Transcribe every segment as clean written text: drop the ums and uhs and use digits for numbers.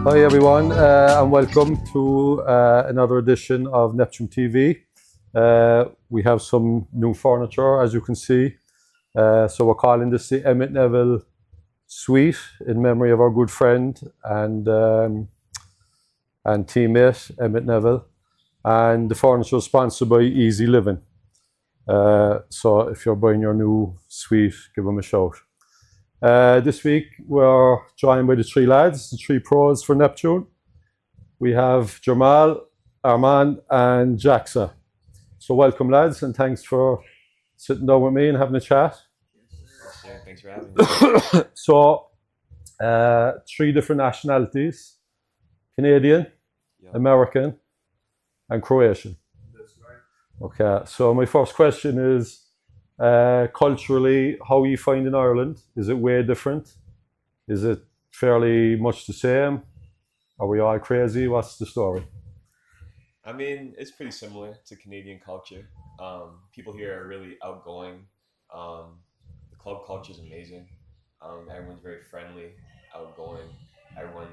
Hi everyone, and welcome to another edition of Neptune TV. We have some new furniture, as you can see. So we're calling this the Emmett Neville Suite in memory of our good friend and teammate Emmett Neville. And the furniture is sponsored by Easy Living. So if you're buying your new suite, give them a shout. This week we're joined by the three lads, the three pros for Neptune. We have Jahmal, Armand and Jaksa. So welcome lads, and thanks for sitting down with me and having a chat. Yeah, thanks for having me. So three different nationalities: Canadian, American and Croatian. That's right. Okay, so my first question is, culturally, how are you finding Ireland? Is it way different? Is it fairly much the same? Are we all crazy? What's the story? I mean, it's pretty similar to Canadian culture. People here are really outgoing. The club culture is amazing. Everyone's very friendly, outgoing. Everyone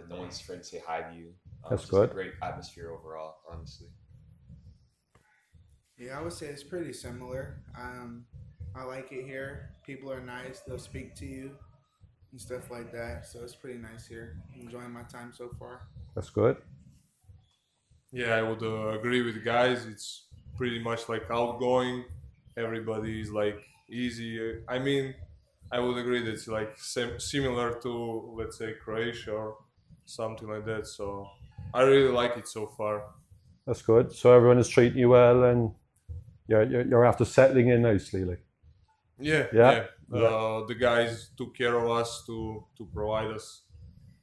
no one's afraid to say hi to you. That's just good. a great atmosphere overall, honestly. Yeah, I would say it's pretty similar. I like it here. People are nice. They'll speak to you and stuff like that. So it's pretty nice here. I'm enjoying my time so far. That's good. Yeah, I would agree with the guys. It's pretty much like outgoing. Everybody is like easy. I mean, I would agree that it's like similar to, let's say, Croatia or something like that. So I really like it so far. That's good. So everyone is treating you well, and you're after settling in nicely, like. Yeah, Yeah. yeah. The guys took care of us to provide us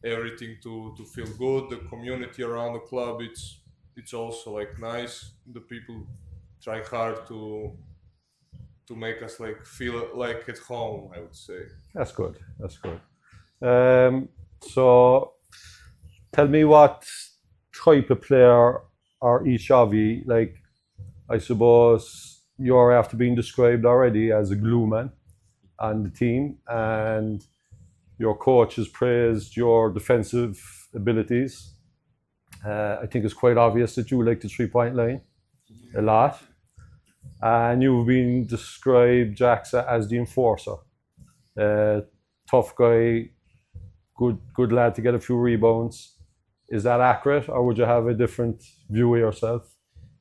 everything to feel good. The community around the club, it's also like nice. The people try hard to make us like feel like at home, I would say. That's good. That's good. So tell me, what type of player are each of you? Like, I suppose you're after being described already as a glue man on the team, and your coach has praised your defensive abilities. I think it's quite obvious that you like the 3-point line a lot. And you've been described, Jaksa, as the enforcer. Tough guy, good lad to get a few rebounds. Is that accurate, or would you have a different view of yourself?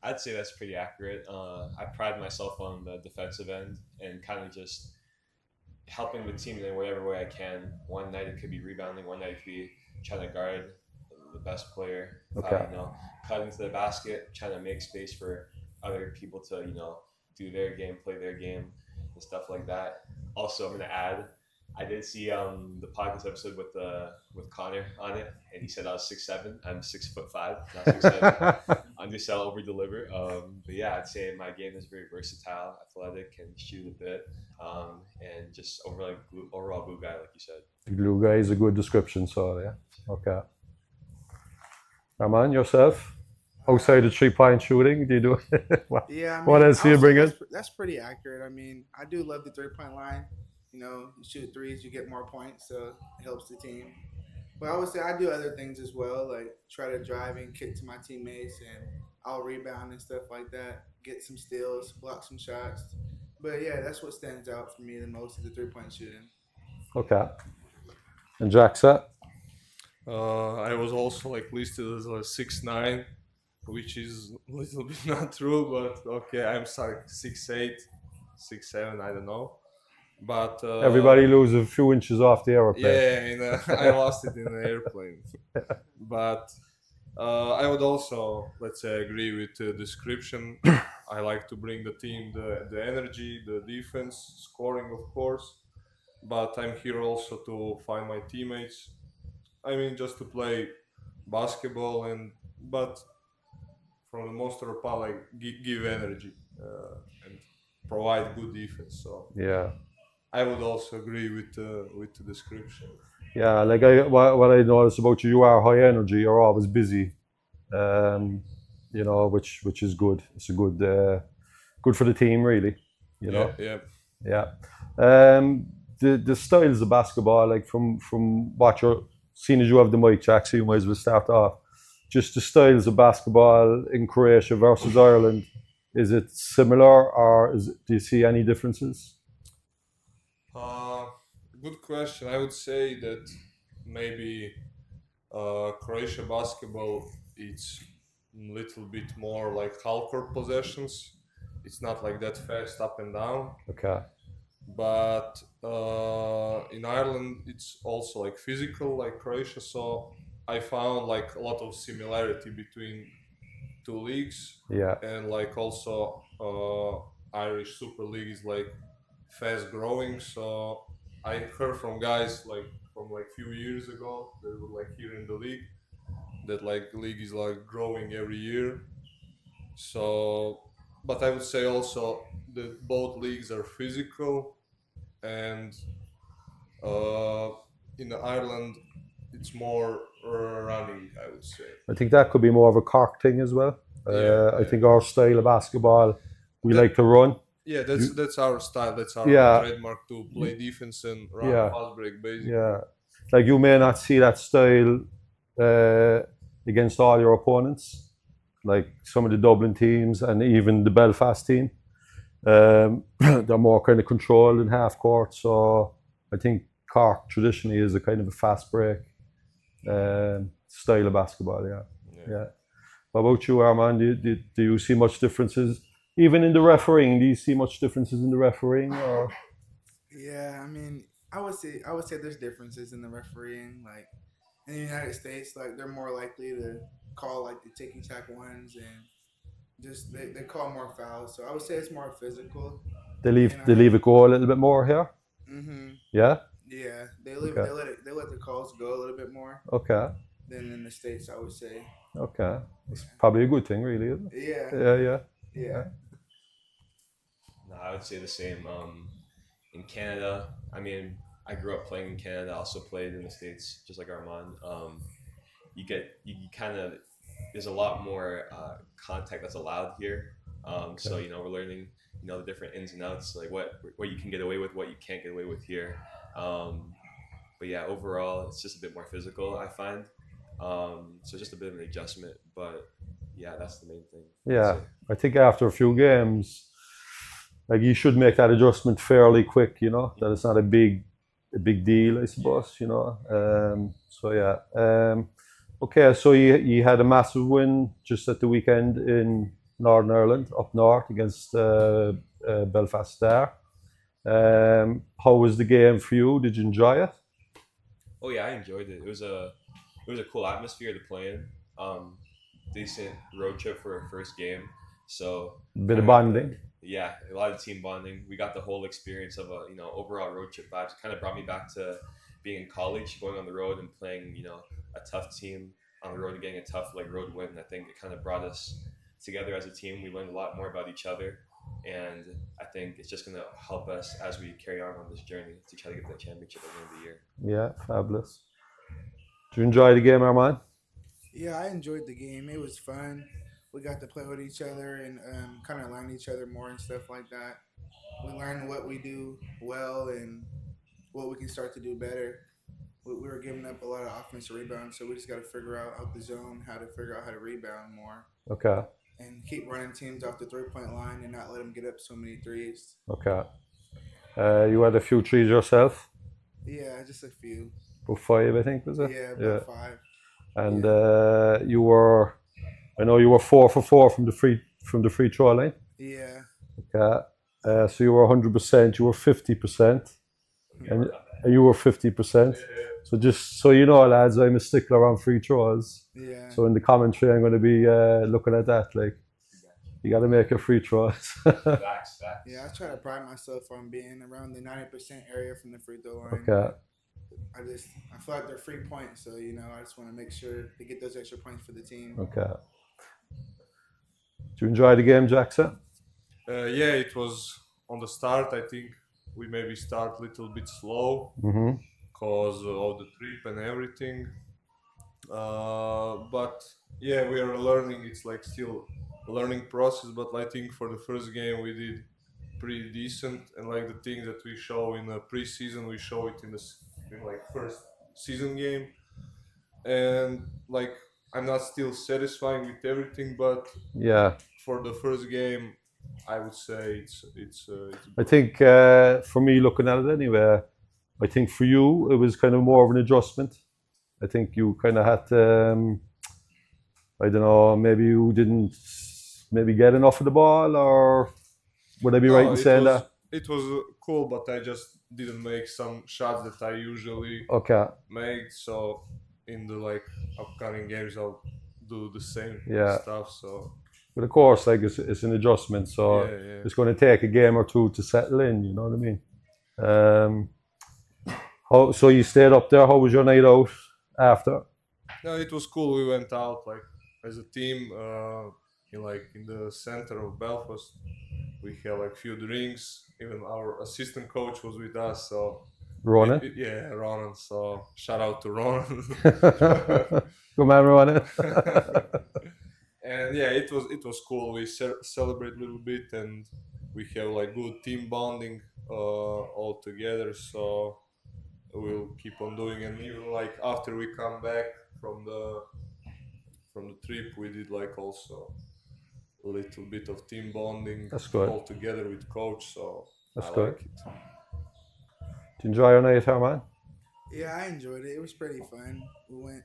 I'd say that's pretty accurate. I pride myself on the defensive end and kind of just helping the team in whatever way I can. One night it could be rebounding, one night it could be trying to guard the best player. Okay. Cutting to the basket, trying to make space for other people to, do their game, play their game, and stuff like that. Also, I'm gonna add, I did see the podcast episode with Connor on it, and he said I was 6'7". I'm 6'5", not 6'7". Undersell, over deliver. But yeah, I'd say my game is very versatile, athletic, can shoot a bit, and just overall glue guy, like you said. The glue guy is a good description, so yeah. Okay. Armand, yourself? Outside of 3-point shooting, do you do Yeah, I mean, what else do you I'll say bring in? that's pretty accurate. I mean, I do love the 3-point line. You shoot threes, you get more points, so it helps the team. But I would say I do other things as well, like try to drive and kick to my teammates, and I'll rebound and stuff like that, get some steals, block some shots. But yeah, that's what stands out for me the most is the 3-point shooting. Okay. And Jaksa? I was also like listed as a 6'9", which is a little bit not true, but okay, I'm sorry, 6'8", 6'7", I don't know. But Everybody loses a few inches off the aeroplane. yeah, I lost it in the airplane. But I would also, let's say, agree with the description. I like to bring the team the energy, the defense, scoring, of course. But I'm here also to find my teammates. I mean, just to play basketball, but from the most of the part, like give energy and provide good defense. So Yeah. I would also agree with the description. Yeah, like what I noticed about you, you are high energy. You're always busy, which is good. It's a good for the team, really. Yeah. Yeah. The styles of basketball, like from what you're seeing as you have the mic, Jack, so you might as well start off. Just the styles of basketball in Croatia versus Ireland, is it similar, or do you see any differences? Good question. I would say that maybe Croatia basketball it's a little bit more like half-court possessions. It's not like that fast up and down. Okay. But in Ireland, it's also like physical, like Croatia. So I found like a lot of similarity between two leagues, Yeah. and like also Irish Super League is like fast growing. So I heard from guys like from like few years ago that were like here in the league that like the league is like growing every year. So, but I would say also that both leagues are physical, and uh, in Ireland it's more running, I would say. I think that could be more of a Cork thing as well. I think our style of basketball, we like to run. Yeah, that's our style. That's our trademark, to play defense and run fast break, basically. Yeah, like you may not see that style against all your opponents, like some of the Dublin teams and even the Belfast team. They're more kind of controlled in half court. So I think Cork traditionally is a kind of a fast break style of basketball. Yeah. What about you, Armand? Do you see much differences? Even in the refereeing, do you see much differences in the refereeing? Or? Yeah, I mean, I would say there's differences in the refereeing. Like in the United States, like they're more likely to call like the ticky tack ones, and just they call more fouls. So I would say it's more physical. They leave it go a little bit more here. Mm-hmm. Yeah. Yeah, they let the calls go a little bit more. Okay. Than in the States, I would say. Okay, it's probably a good thing, really, isn't it? Yeah. No, I would say the same. In Canada, I mean, I grew up playing in Canada. I also played in the States, just like Armand. You kind of, there's a lot more contact that's allowed here. So we're learning, the different ins and outs, like what you can get away with, what you can't get away with here. But yeah, overall, it's just a bit more physical, I find. So just a bit of an adjustment, but yeah, that's the main thing. Yeah, I think after a few games, like you should make that adjustment fairly quick. That it's not a big deal, I suppose. So yeah. Okay, so you had a massive win just at the weekend in Northern Ireland, up north against Belfast Star. How was the game for you? Did you enjoy it? Oh yeah, I enjoyed it. It was a cool atmosphere to play in. Decent road trip for a first game. So a bit of bonding. Yeah, a lot of team bonding. We got the whole experience of a overall road trip vibes. It kind of brought me back to being in college, going on the road and playing a tough team on the road and getting a tough road win. I think it kind of brought us together as a team. We learned a lot more about each other, and I think it's just going to help us as we carry on this journey to try to get that championship at the end of the year. Yeah, fabulous. Did you enjoy the game, Armand? Yeah, I enjoyed the game. It was fun. We got to play with each other and kind of learn each other more and stuff like that. We learned what we do well and what we can start to do better. We were giving up a lot of offensive rebounds, so we just got to figure out the zone, how to figure out how to rebound more. Okay. And keep running teams off the three-point line and not let them get up so many threes. Okay. You had a few threes yourself? Yeah, just a few. About 5, I think, was it? Yeah, about 5. And you were 4 for 4 from the free throw line. Yeah. Okay. So you were 100%. You were 50%, and you were 50%. So just so you know, lads, I'm a stickler on free throws. Yeah. So in the commentary, I'm going to be looking at that. Like, you got to make your free throws. Facts. Yeah, I try to pride myself on being around the 90% area from the free throw line. Okay. I feel like they're free points, so I just want to make sure to get those extra points for the team. Okay. Did you enjoy the game, Jaksa? Yeah, it was on the start. I think we maybe start a little bit slow because of the trip and everything. But yeah, we are learning. It's still a learning process. But I think for the first game we did pretty decent, and the things that we show in the preseason, we show it in first season game. and like I'm not still satisfying with everything, but Yeah. for the first game, I would say it's I think for me, looking at it anyway, I think for you it was kind of more of an adjustment. I think you kind of had to, I don't know, maybe you didn't maybe get enough of the ball, or would I be right no, in saying that? it was cool, but I just didn't make some shots that I usually Okay, make. So in the like upcoming games, I'll do the same Yeah. stuff. So but of course, like it's an adjustment, so yeah. it's going to take a game or two to settle in. You know what I mean? So you stayed up there. How was your night out after? No, it was cool. We went out like as a team in the center of Belfast. We had like few drinks. Even our assistant coach was with us. So Ronan? yeah, Ronan. So shout out to Ronan. Good man, Ronan. And yeah, it was cool. We celebrate a little bit, and we have like good team bonding all together. So we'll keep on doing. And even like after we come back from the trip, we did like also a little bit of team bonding. That's good. All together with coach. So That's I good. like it. Did you enjoy your night, Herman? Yeah, I enjoyed it. It was pretty fun. We went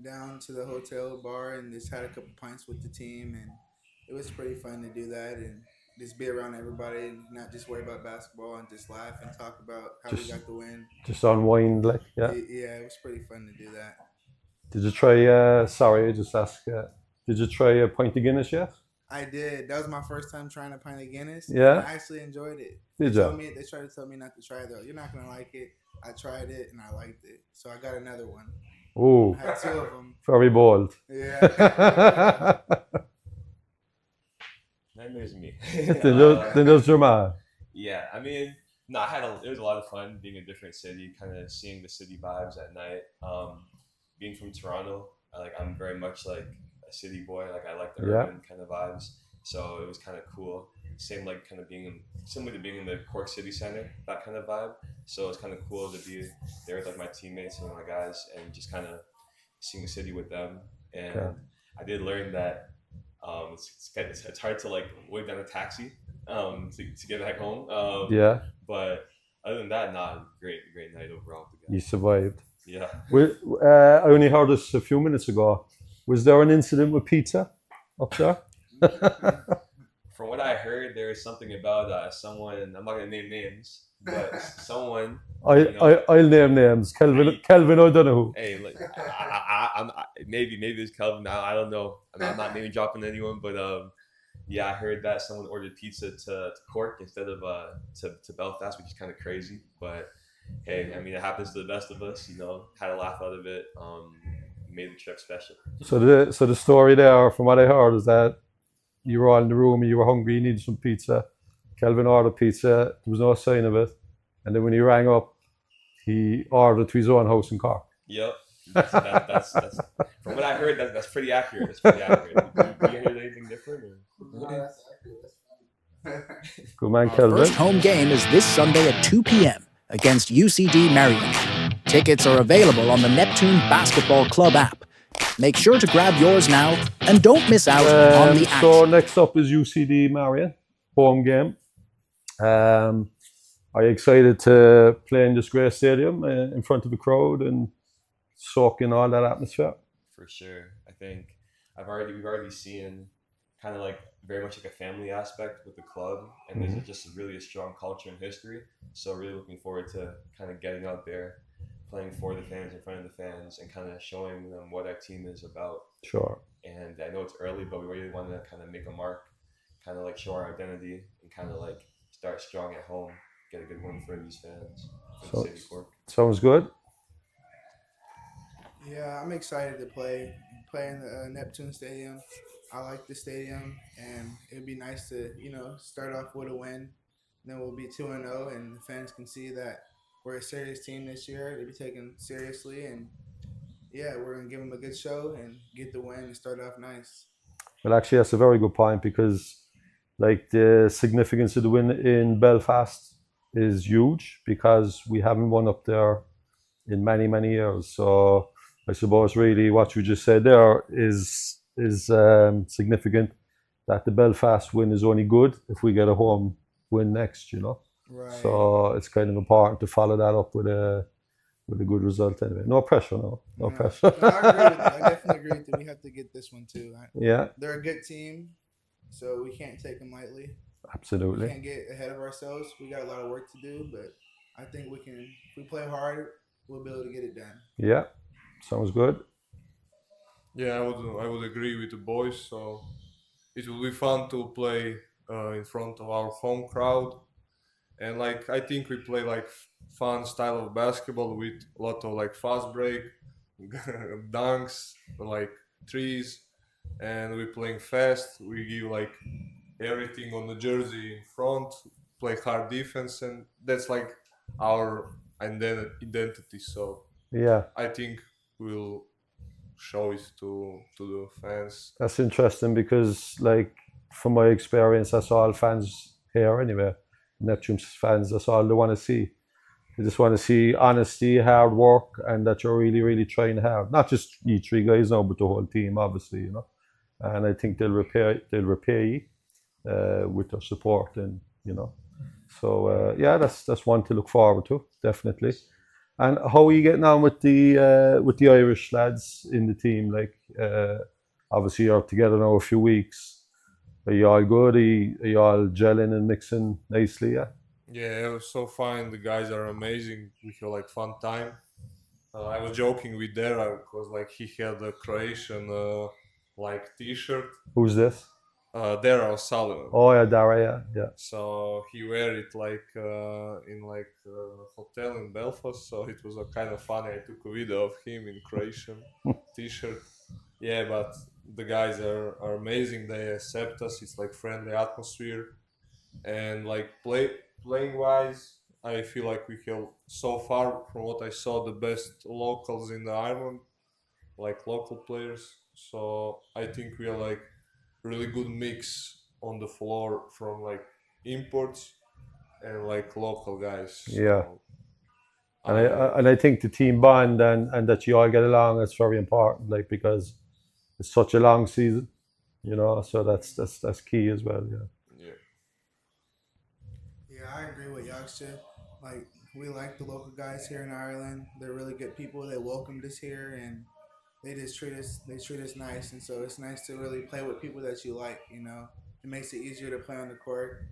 down to the hotel bar and just had a couple pints with the team, and it was pretty fun to do that and just be around everybody and not just worry about basketball and just laugh and talk about how we got the win. Just unwind, like, yeah. Yeah, it was pretty fun to do that. Did you try, sorry, I just ask, did you try a pint of Guinness yet? I did. That was my first time trying a pint of Guinness. Yeah? I actually enjoyed it. Did They you? tried to tell me not to try it, though. You're not going to like it. I tried it, and I liked it. So I got another one. Ooh, I had two of them. very bold. Yeah. Nightmares me. Then there's your man. Yeah, I mean, no, it was a lot of fun being in a different city, kind of seeing the city vibes at night. Being from Toronto, I'm very much like a city boy. Like I like the urban kind of vibes, so it was kind of cool. Same like kind of similar to being in the Cork City Center, that kind of vibe. So it's kind of cool to be there with like my teammates and my guys, and just kind of seeing the city with them. And I did learn that it's hard to like wave down a taxi to get back home. Yeah, But other than that, great night overall. you survived. Yeah. I only heard this a few minutes ago. Was there an incident with pizza up there? From what I heard, there was something about someone. I'm not gonna name names, but someone. I'll name names. Kelvin O'Donoghue. Hey, like, maybe it's Kelvin. I don't know. I'm not name dropping anyone, but yeah, I heard that someone ordered pizza to Cork instead of to Belfast, which is kind of crazy. But hey, I mean, it happens to the best of us. Had a laugh out of it. Made the trip special. So the story there, from what I heard, is that you were all in the room and you were hungry, you needed some pizza. Kelvin ordered pizza, there was no sign of it. And then when he rang up, he ordered to his own house in Cork. Yep. That's from what I heard, that's pretty accurate. That's pretty accurate. Do you hear anything different? No, that's accurate. That's fine. Good man, Our Kelvin. first home game is this Sunday at 2 p.m. against UCD Marion. Tickets are available on the Neptune Basketball Club app. Make sure to grab yours now and don't miss out on the action. So next up is UCD Marion, home game. Are you excited to play in this great stadium in front of a crowd and soak in all that atmosphere? For sure. I think we've already seen kind of like very much like a family aspect with the club, and there's just really a strong culture and history. So really looking forward to kind of getting out there, playing for the fans, in front of the fans, and kind of showing them what our team is about. Sure. And I know it's early, but we really want to kind of make a mark, kind of like show our identity, and kind of like start strong at home, get a good win for these fans, for the city of Cork. Sounds good. Yeah, I'm excited to play in the Neptune Stadium. I like the stadium, and it'd be nice to, start off with a win. Then we'll be 2-0, and the fans can see that we're a serious team this year. They'll be taken seriously, and yeah, we're gonna give them a good show and get the win and start off nice. Well, actually, that's a very good point, because like the significance of the win in Belfast is huge, because we haven't won up there in many years. So I suppose really what you just said there is significant. That the Belfast win is only good if we get a home win next, you know. Right. So it's kind of important to follow that up with a good result anyway. No pressure, no pressure. No, I agree with you. I definitely agree with you. We have to get this one too. Yeah, They're a good team, so we can't take them lightly. We absolutely. can't get ahead of ourselves. We got a lot of work to do, but I think we can. If we play hard, we'll be able to get it done. Yeah, sounds good. Yeah, I would agree with the boys. So it will be fun to play in front of our home crowd, and like I think we play like fun style of basketball with a lot of like fast break, dunks, like threes, and we're playing fast. We give like everything on the jersey in front, play hard defense, and that's like our identity. So Yeah, I think we'll show it to the fans. that's interesting because, like, from my experience, that's all fans here anyway. Neptune fans, that's all they want to see. They just want to see honesty, hard work, and that you're really, really trying hard. Not just you three guys now, but the whole team, obviously, you know. And I think they'll repay you with their support, and you know. So yeah, that's one to look forward to, definitely. And how are you getting on with the Irish lads in the team? Like, obviously you're together now a few weeks. Are you all good? Are you all gelling and mixing nicely? Yeah. Yeah, it was so fun. The guys are amazing. We had like fun time. I was joking with Dara because like he had a Croatian like T-shirt. Who's this? Dara O'Sullivan. Oh yeah, Dara. Yeah. So he wear it like in like a hotel in Belfast. So it was kind of funny. I took a video of him in Croatian T-shirt. Yeah, but the guys are amazing. They accept us. It's like friendly atmosphere, and like playing wise, I feel like we have so far from what I saw the best locals in the Ireland, like local players. So I think we are like really good mix on the floor from like imports and like local guys. Yeah. So And I think the team bond and that you all get along is very important. Like, because it's such a long season, you know. So that's key as well. Yeah. yeah. Yeah, I agree with Jaksa. Like, we like the local guys here in Ireland. They're really good people. They welcomed us here, and they just treat us. They treat us nice, and so it's nice to really play with people that you like. You know, it makes it easier to play on the court,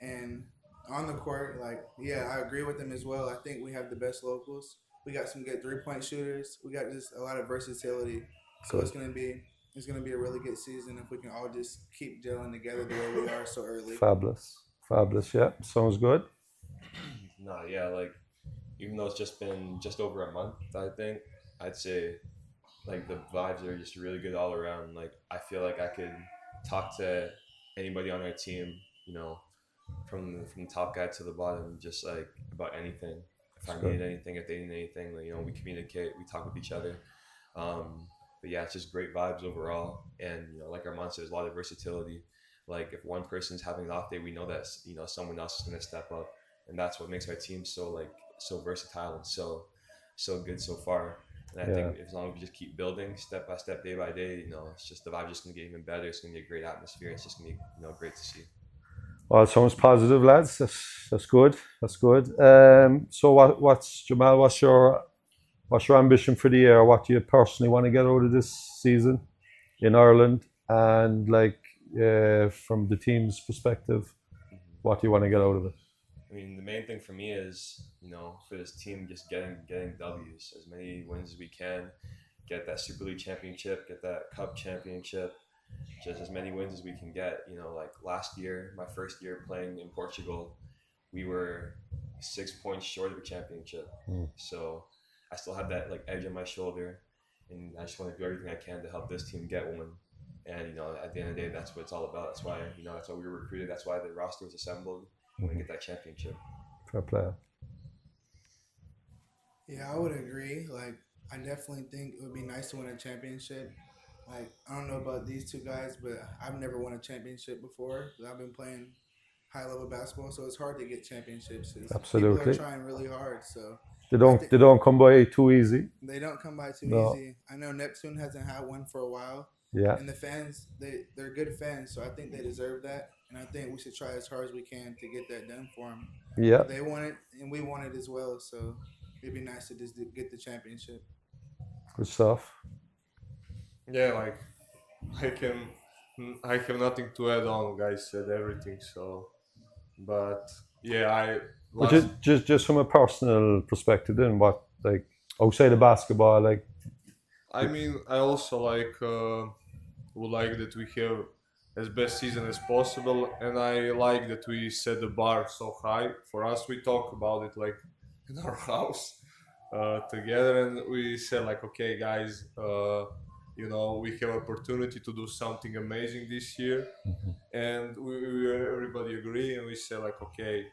and on the court, like, yeah, I agree with them as well. I think we have the best locals. We got some good 3-point shooters. We got just a lot of versatility. So Good. it's gonna be a really good season if we can all just keep gelling together the way we are so early. Fabulous. Yeah, sounds good. No, yeah, like even though it's just been just over a month, I think I'd say like the vibes are just really good all around. Like I feel like I could talk to anybody on our team, you know, from the top guy to the bottom, just like about anything. If I needed anything, if they needed anything, like, you know, we communicate, we talk with each other. But yeah, it's just great vibes overall, and you know, like Armand said, there's a lot of versatility. Like if one person's having an off day, we know that, you know, someone else is gonna step up, and that's what makes our team so versatile and so good so far. And I think as long as we just keep building step by step, day by day, you know, it's just the vibe's just gonna get even better. It's gonna be a great atmosphere. It's just gonna be, you know, great to see. Well, it sounds positive, lads. That's good. That's good. So what's Jahmal? What's your ambition for the year? What do you personally want to get out of this season in Ireland? And like from the team's perspective, what do you want to get out of it? I mean, the main thing for me is, you know, for this team, just getting W's, as many wins as we can, get that Super League championship, get that Cup championship, just as many wins as we can get. You know, like last year, my first year playing in Portugal, we were 6 points short of a championship. So I still have that like edge on my shoulder, and I just want to do everything I can to help this team get one. And you know, at the end of the day, that's what it's all about. That's why, you know, that's why we were recruited. That's why the roster was assembled. We get that championship. Fair play. Yeah, I would agree. Like, I definitely think it would be nice to win a championship. Like, I don't know about these two guys, but I've never won a championship before. I've been playing high level basketball, so it's hard to get championships. People Absolutely. are trying really hard, so They don't come by too easy. they don't come by too No. easy. I know Neptune hasn't had one for a while, Yeah. and the fans they're good fans, so I think they deserve that, and I think we should try as hard as we can to get that done for them. Yeah. They want it, and we want it as well, so it'd be nice to just get the championship. Good stuff. Yeah, like I have nothing to add on. Guys said everything. So, but yeah, But just from a personal perspective, then what, like, outside of basketball, like, I mean, I also would like that we have as best season as possible, and I like that we set the bar so high for us. We talk about it like in our house together, and we said like, okay, guys, you know, we have opportunity to do something amazing this year, and we everybody agree, and we said like, okay,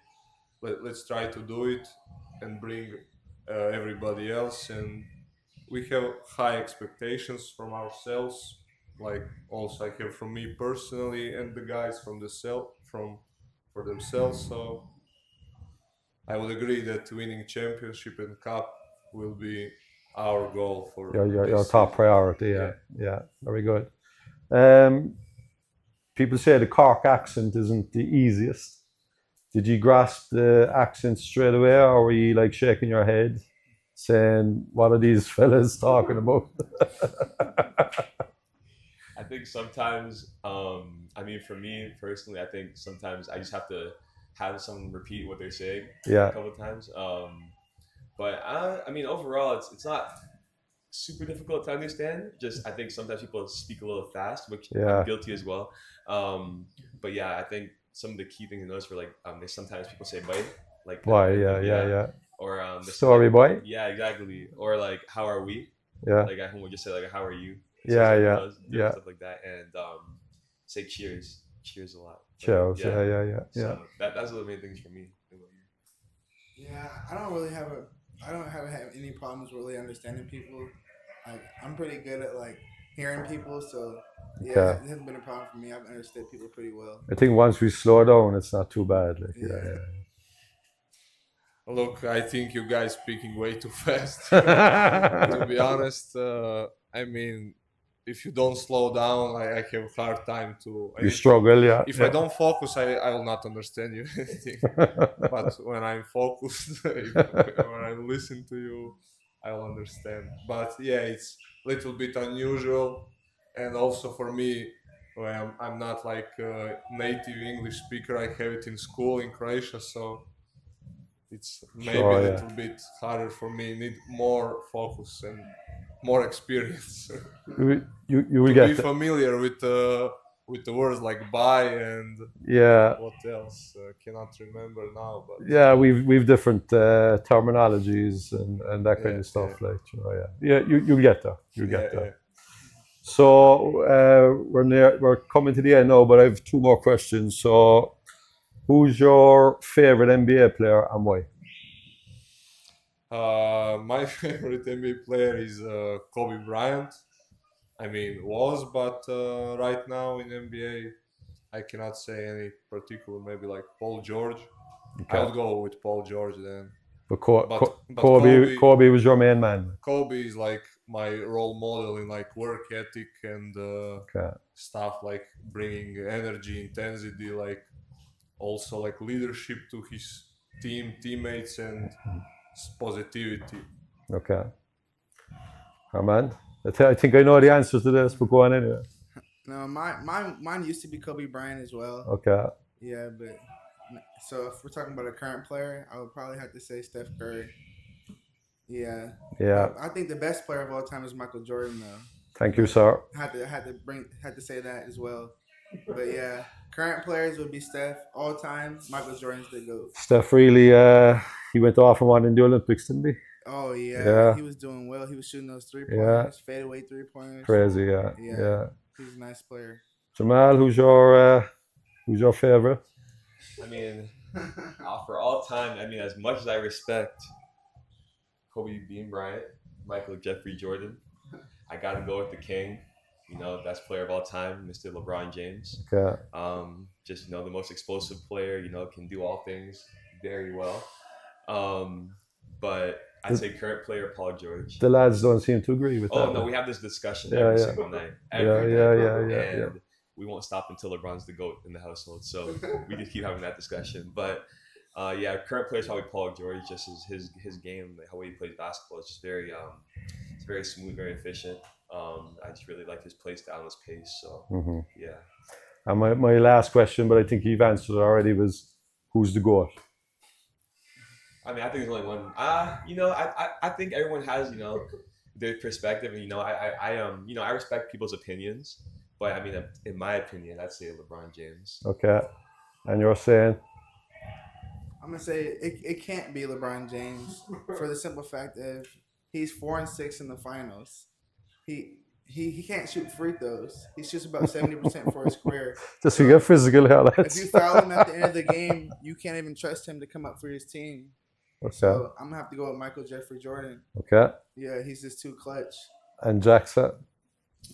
let's try to do it and bring everybody else, and we have high expectations from ourselves, like also I have from me personally and the guys from for themselves. So I would agree that winning championship and cup will be our goal for your this top season. priority. Yeah. Very good. People say the Cork accent isn't the easiest. Did you grasp the accent straight away, or were you like shaking your head, saying, "What are these fellas talking about?" I think sometimes, I mean, for me personally, I think sometimes I just have to have someone repeat what they're saying Yeah. a couple of times. But I mean, overall, it's not super difficult to understand. Just I think sometimes people speak a little fast, which Yeah. I'm guilty as well. But yeah, I think some of the key things to notice were like there's sometimes people say "bye," like Why? Yeah. or there's Story like, boy. yeah, exactly, or like how are we? Yeah. Like at home we just say like how are you? Yeah, Stuff like yeah, those, yeah. stuff like that, and say cheers a lot. Like, Cheers. Yeah. So that's the main things for me. Yeah, I don't have any problems really understanding people. Like I'm pretty good at like hearing people, so yeah, Okay. it hasn't been a problem for me. I've understood people pretty well. I think once we slow down, it's not too bad. Like, yeah. Look, I think you guys speaking way too fast. To be honest, I mean, if you don't slow down, I have a hard time to. You struggle, yeah. If I don't focus, I will not understand you anything. But when I'm focused, when I listen to you, I will understand. But yeah, it's a little bit unusual, and also for me, when I'm not like a native English speaker, I have it in school in Croatia, so it's maybe a little bit harder for me. Need more focus and more experience. You will to get be familiar with the words like "bye" and what else? Cannot remember now. But yeah, we've different terminologies and that kind of stuff. Like, you'll get there. You'll get there. So we're coming to the end now, but I have two more questions. So, who's your favorite NBA player and why? My favorite NBA player is Kobe Bryant. I mean, but right now in NBA, I cannot say any particular. Maybe like Paul George. Okay. I would go with Paul George then. But Kobe was your main man. Kobe is like my role model in like work ethic and stuff, like bringing energy, intensity, like also like leadership to his teammates and positivity. Okay. Armand, I think I know the answers to this, but go on anyway. No, mine used to be Kobe Bryant as well. Okay. Yeah, but so if we're talking about a current player, I would probably have to say Steph Curry. Yeah. Yeah. I think the best player of all time is Michael Jordan, though. Thank you, sir. Had to say that as well. But yeah, current players would be Steph. All time, Michael Jordan's the GOAT. Steph really, he went off and won in the Olympics, didn't he? Oh yeah. He was doing well. He was shooting those 3-pointers, fadeaway 3-pointers. Crazy, yeah. He's a nice player. Jamal, who's your favorite? I mean, for all time, I mean, as much as I respect Kobe Bean Bryant, Michael Jeffrey Jordan, I got to go with the king, you know, best player of all time, Mr. LeBron James. Okay. Just, you know, the most explosive player, you know, can do all things very well. But I'd say current player, Paul George. The lads don't seem to agree with that. Oh, no, we have this discussion Yeah, every yeah. single night. Yeah, Every night, yeah, bro. yeah, yeah, And we won't stop until LeBron's the GOAT in the household. So we just keep having that discussion. But yeah, current player is probably Paul George. Just his game, like how he plays basketball, is just very it's very smooth, very efficient. I just really like his play style and his pace. So yeah. And my last question, but I think you've answered it already, was who's the GOAT? I mean, I think there's only one. You know, I think everyone has, you know, their perspective, and you know, you know, I respect people's opinions, but I mean, in my opinion, I'd say LeBron James. Okay. And you're saying? I'm gonna say it can't be LeBron James for the simple fact that he's 4-6 in the finals. He can't shoot free throws. He shoots about 70% for his career. Just to get physical here, If lads. you foul him at the end of the game, you can't even trust him to come up for his team. Okay. So I'm gonna have to go with Michael Jeffrey Jordan. Okay. Yeah, he's just too clutch. And Jaksa,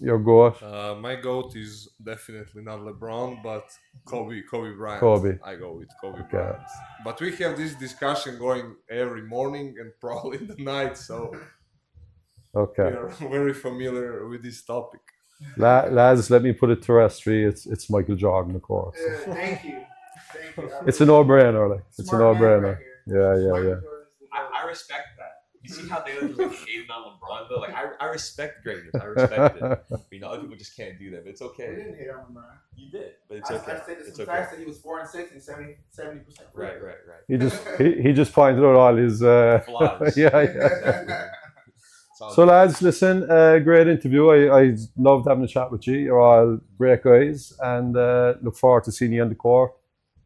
your GOAT? My GOAT is definitely not LeBron, but Kobe Bryant. Kobe. I go with Kobe Bryant. But we have this discussion going every morning and probably in the night, so Okay. we are very familiar with this topic. Lads, let me put it terrestrially. It's Michael Jordan, of course. Thank you. It's a no-brainer. Like. It's a Smart man no-brainer. right here. Yeah. I respect that. You see how they just like hating on LeBron though? Like I respect greatness. I respect it. But, you know, other people just can't do that. But it's We okay. didn't hate on LeBron. You did, but it's I okay. said It's some okay. facts that he was 4-6 and 70%. Right. He just pointed out all his Flaws. yeah. Exactly. So lads, listen, great interview. I loved having a chat with you. You're all great guys, and look forward to seeing you on the court,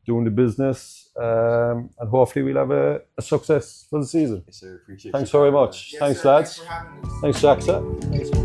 doing the business, and hopefully we'll have a successful season. Yes, sir. Appreciate Thanks you. very much. Yes, Thanks, sir. lads. Thanks for having us. Thanks, Jaksa. Thanks.